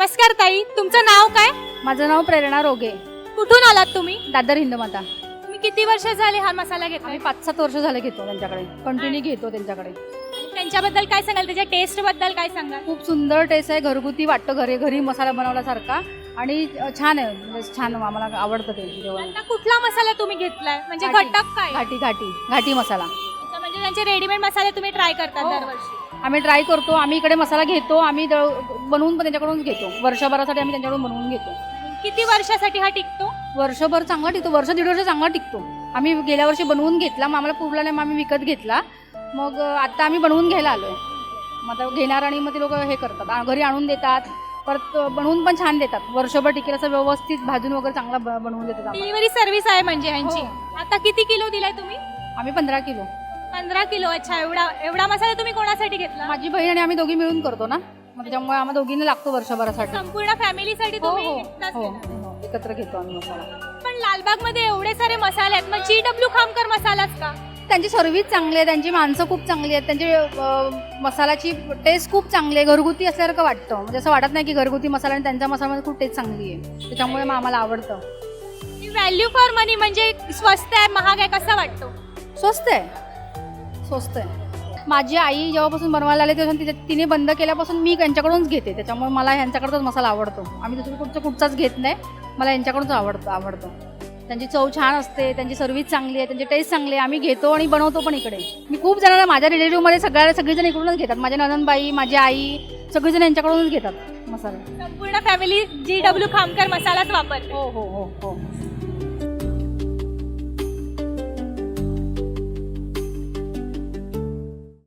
नमस्कार ताई, तुमचं नाव काय? माझं नाव प्रेरणा रोगे, कुठून आलात तुम्ही? दादर हिंदमाता. तुम्ही किती वर्ष झाले हा मसाला घेताय? आम्ही 5-7 वर्ष झाले घेतो त्यांच्याकडे, कंटिन्यू घेतो त्यांच्याकडे. त्यांच्याबद्दल काय सांगाल? त्याच्या टेस्ट बद्दल काय सांगाल? खूप सुंदर टेस्ट आहे, घरगुती वाटतं, घरी मसाला बनवल्यासारखा आणि छान आहे, म्हणजे छान आम्हाला आवडतं ते जेवण. आता कुठला मसाला तुम्ही घेतलाय? म्हणजे घाटी. घटक काय? घाटी मसाला अच्छा, म्हणजे त्यांचे रेडीमेड मसाले तुम्ही ट्राय करतात हो. दरवर्षी? आम्ही ट्राय करतो, आम्ही इकडे मसाला घेतो, आम्ही बनवून पण त्यांच्याकडून घेतो, वर्षभरासाठी आम्ही त्यांच्याकडून बनवून घेतो. किती वर्षासाठी हा टिकतो? वर्षभर चांगला टिकतो, वर्ष दीड वर्ष चांगला टिकतो. आम्ही गेल्या वर्षी बनवून घेतला, मग आम्हाला पुरला नाही, मग आम्ही विकत घेतला. मग आता आम्ही बनवून घ्यायला आलोय. मग आता घेणार आणि मग ते लोक हे करतात, घरी आणून देतात, परत बनवून पण छान देतात. वर्षभर टिकेल असं व्यवस्थित भाजून वगैरे चांगला बनवून देतात आम्हाला. डिलिव्हरी सर्व्हिस आहे म्हणजे यांची. हो. आता किती किलो दिलाय तुम्ही? आम्ही 15 किलो. 15 किलो. अच्छा, एवढा मसाला तुम्ही कोणासाठी घेतला? माझी बहीण आणि आम्ही दोघी मिळून करतो ना, मग त्याच्यामुळे आम्हाला दोघींना लागतो वर्षभरासाठी. संपूर्ण फॅमिलीसाठी हो तुम्ही हो एकटाच हो घेतला? हो, एकत्र घेतो आम्ही मसाला. पण लालबाग मध्ये एवढे सारे मसाले आहेत, मग GW खामकर मसालाच का? त्यांची सर्व्हिस चांगली आहे, त्यांची माणसं खूप चांगली आहेत, त्यांची मसाल्याची टेस्ट खूप चांगली आहे, घरगुती असल्यासारखं वाटतं. म्हणजे असं वाटत नाही की घरगुती मसाला, आणि त्यांच्या मसाल्यामध्ये खूप टेस्ट चांगली आहे, त्याच्यामुळे मग आम्हाला आवडतं. व्हॅल्यू फॉर मनी म्हणजे स्वस्त आहे महाग आहे कसं वाटतं? स्वस्त आहे, स्वस्त आहे. माझी आई जेव्हापासून बनवायला आले तेव्हा तिने बंद केल्यापासून मी यांच्याकडूनच घेते, त्याच्यामुळे मला ह्यांच्याकडचाच मसाला आवडतो. आम्ही दुसरीकडचा कुठचाच घेत नाही, मला यांच्याकडूनच आवडतो. त्यांची चव छान असते, त्यांची सर्व्हिस चांगली आहे, त्यांची टेस्ट चांगली आहे. आम्ही घेतो आणि बनवतो पण इकडे. मी खूप जणांना माझ्या रिलेटिव्हमध्ये सगळीजण इकडूनच घेतात. माझ्या नंदनबाई, माझी आई सगळीजण यांच्याकडूनच घेतात मसाला. संपूर्ण फॅमिली GW खामकर मसालाच वापरते. हो हो हो हो.